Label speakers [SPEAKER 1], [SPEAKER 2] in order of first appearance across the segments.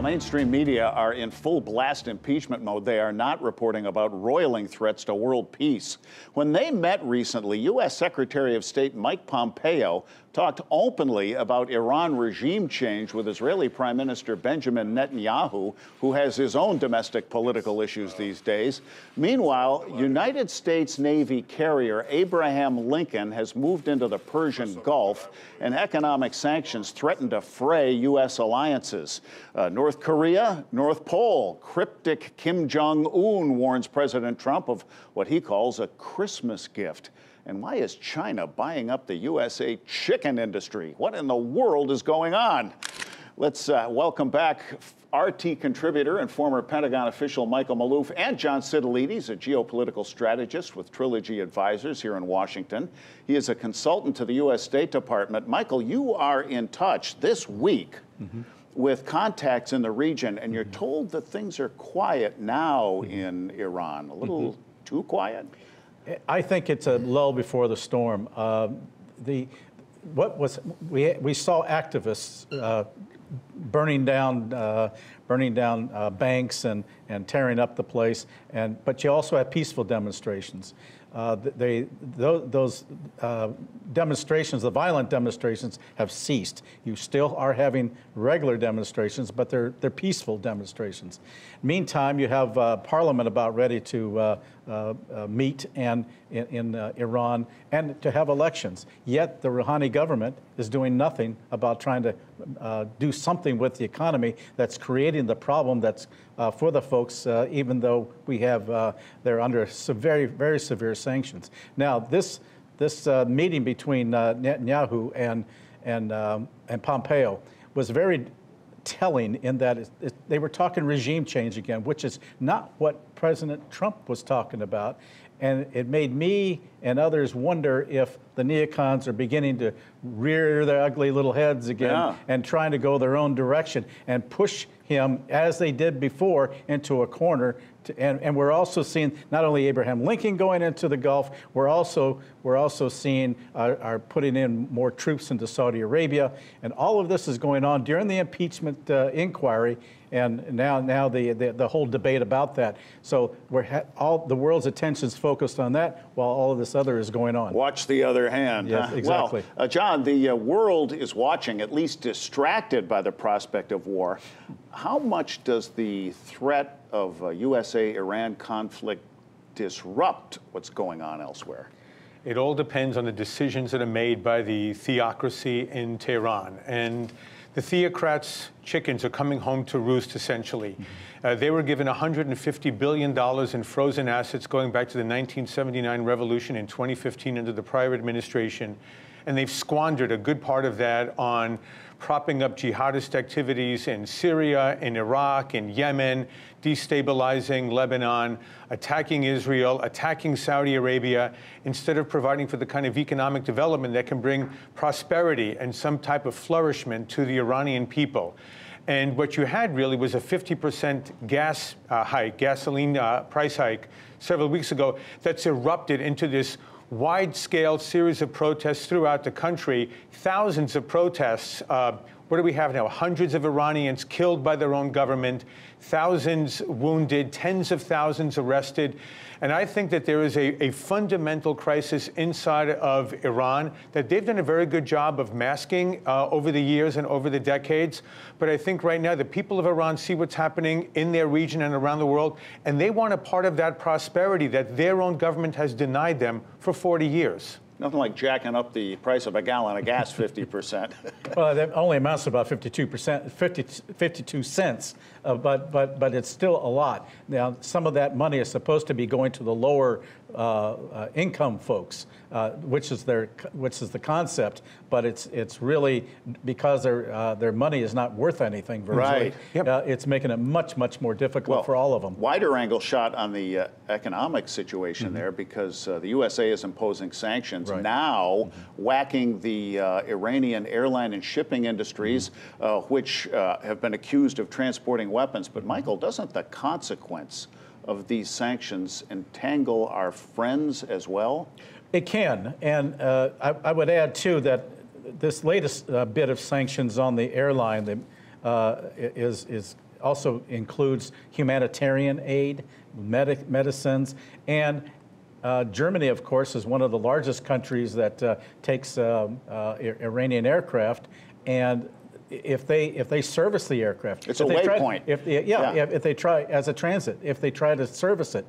[SPEAKER 1] mainstream media are in full blast impeachment mode, they are not reporting about roiling threats to world peace. When they met recently, U.S. Secretary of State Mike Pompeo talked openly about Iran regime change with Israeli Prime Minister Benjamin Netanyahu, who has his own domestic political issues these days. Meanwhile, United States Navy carrier Abraham Lincoln has moved into the Persian Gulf, and economic sanctions threaten to fray U.S. alliances. North Korea, North Pole. Cryptic Kim Jong-un warns President Trump of what he calls a Christmas gift. And why is China buying up the USA chicken industry? What in the world is going on? Let's welcome back RT contributor and former Pentagon official Michael Maloof and John Sitilides, a geopolitical strategist with Trilogy Advisors here in Washington. He is a consultant to the U.S. State Department. Michael, you are in touch this week with contacts in the region, and you're told that things are quiet now in Iran. A little too quiet?
[SPEAKER 2] I think it's a lull before the storm. We saw activists burning down banks and tearing up the place, but you also have peaceful demonstrations. Those demonstrations, the violent demonstrations, have ceased. You still are having regular demonstrations, but they're peaceful demonstrations. Meantime, you have Parliament about ready to meet in Iran and to have elections. Yet the Rouhani government is doing nothing about trying to do something with the economy that's creating the problem that's for the folks, even though we have they're under very, very severe sanctions. Now, this meeting between Netanyahu and Pompeo was very telling in that they were talking regime change again, which is not what President Trump was talking about. And it made me and others wonder if the neocons are beginning to rear their ugly little heads again and trying to go their own direction and push him, as they did before, into a corner. And we're also seeing not only Abraham Lincoln going into the Gulf, we're also seeing are putting in more troops into Saudi Arabia, and all of this is going on during the impeachment inquiry, and now the whole debate about that. So all the world's attention is focused on that, while all of this other is going on.
[SPEAKER 1] Watch the other hand.
[SPEAKER 2] Yes, exactly.
[SPEAKER 1] Well, John, the world is watching, at least distracted by the prospect of war. How much does the threat of a USA-Iran conflict disrupt what's going on elsewhere?
[SPEAKER 3] It all depends on the decisions that are made by the theocracy in Tehran. And the theocrats' chickens are coming home to roost, essentially. They were given $150 billion in frozen assets going back to the 1979 revolution in 2015 under the prior administration. And they've squandered a good part of that on propping up jihadist activities in Syria, in Iraq, in Yemen, destabilizing Lebanon, attacking Israel, attacking Saudi Arabia, instead of providing for the kind of economic development that can bring prosperity and some type of flourishment to the Iranian people. And what you had really was a 50% gasoline price hike several weeks ago that's erupted into this wide-scale series of protests throughout the country, thousands of protests. What do we have now? Hundreds of Iranians killed by their own government, thousands wounded, tens of thousands arrested. And I think that there is a fundamental crisis inside of Iran that they've done a very good job of masking over the years and over the decades. But I think right now the people of Iran see what's happening in their region and around the world, and they want a part of that prosperity that their own government has denied them for 40 years.
[SPEAKER 1] Nothing like jacking up the price of a gallon of gas 50%.
[SPEAKER 2] Well, that only amounts to about 52 cents, but it's still a lot. Now, some of that money is supposed to be going to the lower income folks, which is the concept. But it's really because their money is not worth anything virtually.
[SPEAKER 1] Right.
[SPEAKER 2] It's making it much more difficult for all of them.
[SPEAKER 1] Wider angle shot on the economic situation there, because the USA is imposing sanctions now, whacking the Iranian airline and shipping industries, which have been accused of transporting weapons. But Michael, doesn't the consequence of these sanctions entangle our friends as well?
[SPEAKER 2] It can, and I would add too that this latest bit of sanctions on the airline is also includes humanitarian aid, medicines, and Germany, of course, is one of the largest countries that takes Iranian aircraft, and if they service the aircraft,
[SPEAKER 1] it's a waypoint.
[SPEAKER 2] If they try as a transit, if they try to service it,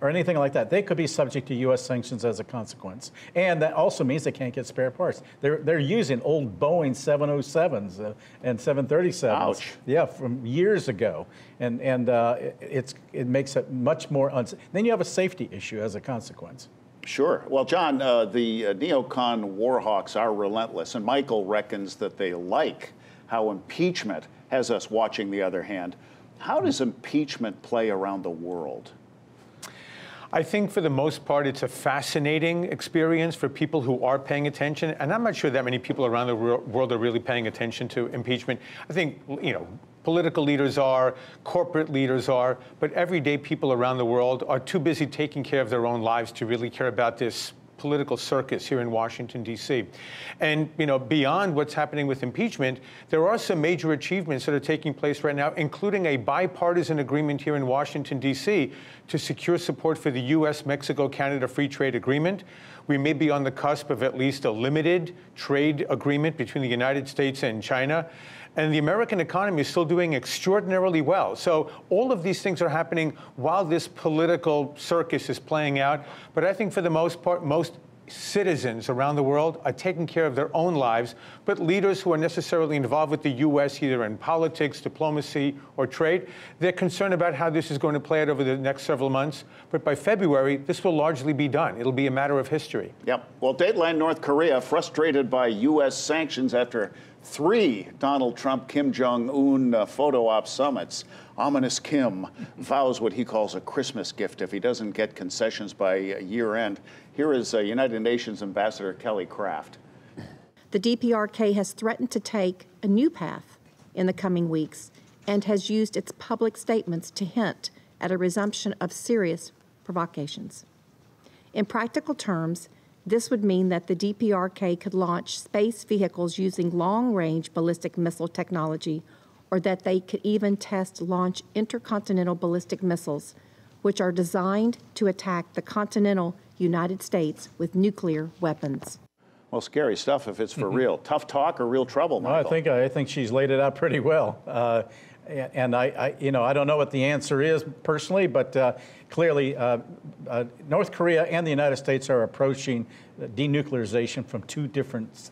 [SPEAKER 2] or anything like that, they could be subject to U.S. sanctions as a consequence. And that also means they can't get spare parts. They're using old Boeing 707s and 737s.
[SPEAKER 1] Ouch.
[SPEAKER 2] Yeah, from years ago. And it makes it much more unsafe. Then you have a safety issue as a consequence.
[SPEAKER 1] Sure. Well, John, the neocon warhawks are relentless, and Michael reckons that they like how impeachment has us watching the other hand. How does impeachment play around the world?
[SPEAKER 3] I think for the most part, it's a fascinating experience for people who are paying attention. And I'm not sure that many people around the world are really paying attention to impeachment. I think, political leaders are, corporate leaders are, but everyday people around the world are too busy taking care of their own lives to really care about this political circus here in Washington, D.C. And, beyond what's happening with impeachment, there are some major achievements that are taking place right now, including a bipartisan agreement here in Washington, D.C. to secure support for the U.S., Mexico, Canada Free Trade Agreement. We may be on the cusp of at least a limited trade agreement between the United States and China. And the American economy is still doing extraordinarily well. So all of these things are happening while this political circus is playing out. But I think for the most part, most citizens around the world are taking care of their own lives, but leaders who are necessarily involved with the U.S., either in politics, diplomacy, or trade, they're concerned about how this is going to play out over the next several months. But by February, this will largely be done. It'll be a matter of history.
[SPEAKER 1] Yep. Well, Dateline North Korea, frustrated by U.S. sanctions after 3 Donald Trump, Kim Jong-un photo op summits. Ominous Kim vows what he calls a Christmas gift if he doesn't get concessions by year end. Here is United Nations Ambassador Kelly Craft.
[SPEAKER 4] The DPRK has threatened to take a new path in the coming weeks and has used its public statements to hint at a resumption of serious provocations. In practical terms, this would mean that the DPRK could launch space vehicles using long-range ballistic missile technology, or that they could even launch intercontinental ballistic missiles, which are designed to attack the continental United States with nuclear weapons.
[SPEAKER 1] Well, scary stuff if it's for real. Tough talk or real trouble, Michael?
[SPEAKER 2] I think she's laid it out pretty well. And I don't know what the answer is personally, but clearly North Korea and the United States are approaching denuclearization from 2 different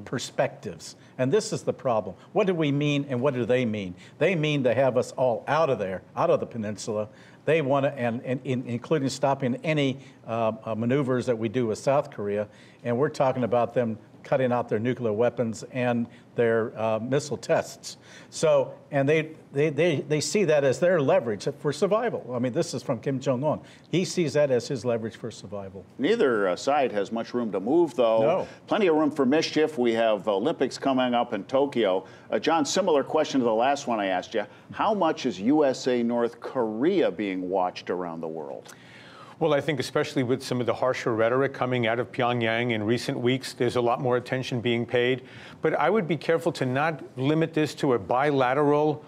[SPEAKER 2] perspectives. And this is the problem. What do we mean and what do they mean? They mean to have us all out of there, out of the peninsula. They want to, and including stopping any maneuvers that we do with South Korea. And we're talking about them cutting out their nuclear weapons and their missile tests. So, and they see that as their leverage for survival. I mean, this is from Kim Jong-un. He sees that as his leverage for survival.
[SPEAKER 1] Neither side has much room to move, though.
[SPEAKER 2] No.
[SPEAKER 1] Plenty of room for mischief. We have Olympics coming up in Tokyo. John, similar question to the last one I asked you. How much is USA North Korea being watched around the world?
[SPEAKER 3] Well, I think especially with some of the harsher rhetoric coming out of Pyongyang in recent weeks, there's a lot more attention being paid. But I would be careful to not limit this to a bilateral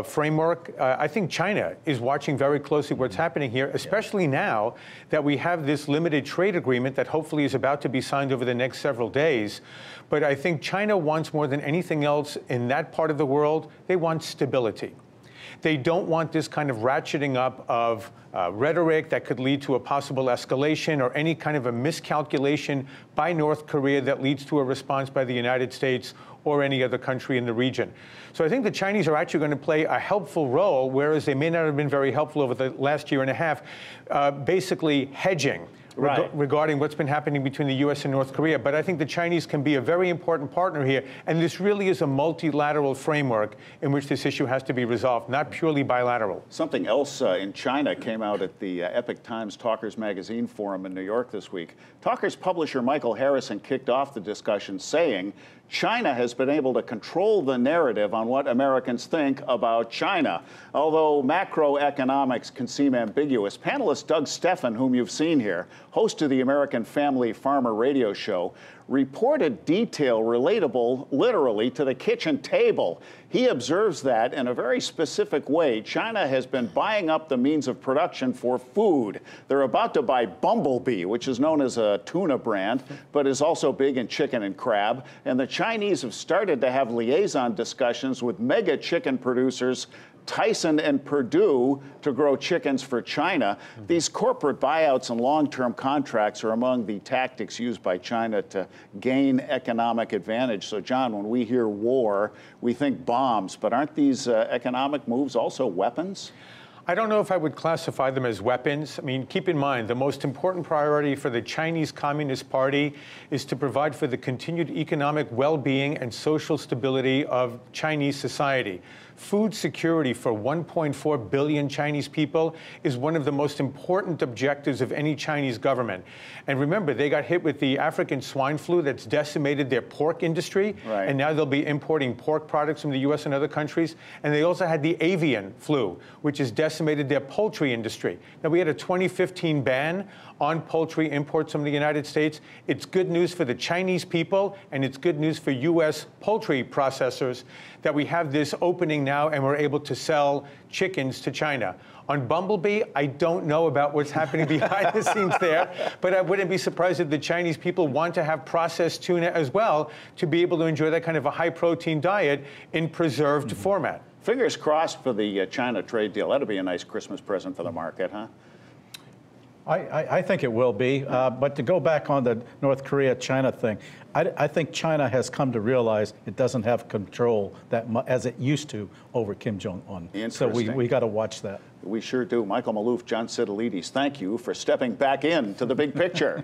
[SPEAKER 3] framework. I think China is watching very closely what's happening here, especially now that we have this limited trade agreement that hopefully is about to be signed over the next several days. But I think China wants more than anything else in that part of the world, they want stability. They don't want this kind of ratcheting up of rhetoric that could lead to a possible escalation or any kind of a miscalculation by North Korea that leads to a response by the United States or any other country in the region. So I think the Chinese are actually going to play a helpful role, whereas they may not have been very helpful over the last year and a half, basically hedging. Regarding what's been happening between the U.S. and North Korea. But I think the Chinese can be a very important partner here. And this really is a multilateral framework in which this issue has to be resolved, not purely bilateral.
[SPEAKER 1] Something else in China came out at the Epoch Times Talkers Magazine Forum in New York this week. Talkers publisher Michael Harrison kicked off the discussion saying China has been able to control the narrative on what Americans think about China. Although macroeconomics can seem ambiguous, panelist Doug Steffen, whom you've seen here, host of the American Family Farmer radio show, reported detail relatable literally to the kitchen table. He observes that in a very specific way, China has been buying up the means of production for food. They're about to buy Bumblebee, which is known as a tuna brand, but is also big in chicken and crab. And the Chinese have started to have liaison discussions with mega chicken producers Tyson and Purdue to grow chickens for China. These corporate buyouts and long-term contracts are among the tactics used by China to gain economic advantage. So, John, when we hear war, we think bombs, but aren't these economic moves also weapons?
[SPEAKER 3] I don't know if I would classify them as weapons. I mean, keep in mind, the most important priority for the Chinese Communist Party is to provide for the continued economic well-being and social stability of Chinese society. Food security for 1.4 billion Chinese people is one of the most important objectives of any Chinese government. And remember, they got hit with the African swine flu that's decimated their pork industry.
[SPEAKER 1] Right.
[SPEAKER 3] And now they'll be importing pork products from the U.S. and other countries. And they also had the avian flu, which has decimated their poultry industry. Now, we had a 2015 ban on poultry imports from the United States. It's good news for the Chinese people, and it's good news for U.S. poultry processors that we have this opening now and we're able to sell chickens to China. On Bumblebee, I don't know about what's happening behind the scenes there, but I wouldn't be surprised if the Chinese people want to have processed tuna as well to be able to enjoy that kind of a high-protein diet in preserved format.
[SPEAKER 1] Fingers crossed for the China trade deal. That'll be a nice Christmas present for the market, huh?
[SPEAKER 2] I think it will be, but to go back on the North Korea-China thing, I think China has come to realize it doesn't have control as it used to over Kim Jong-un. So we got to watch that.
[SPEAKER 1] We sure do. Michael Maloof, John Sitilides, thank you for stepping back into the big picture.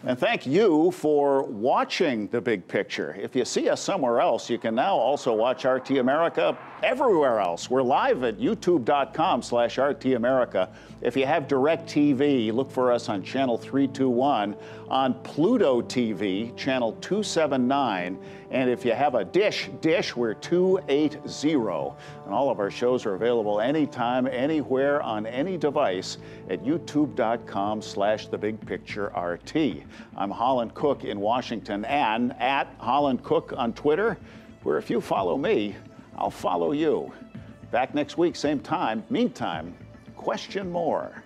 [SPEAKER 1] And thank you for watching the big picture. If you see us somewhere else, you can now also watch RT America everywhere else. We're live at youtube.com/RT America. If you have DirecTV, look for us on channel 321, on Pluto TV, channel 279, and if you have a dish, we're 280. And all of our shows are available anytime, anywhere, on any device at youtube.com/thebigpictureRT. I'm Holland Cook in Washington, and at Holland Cook on Twitter, where if you follow me, I'll follow you. Back next week, same time. Meantime, question more.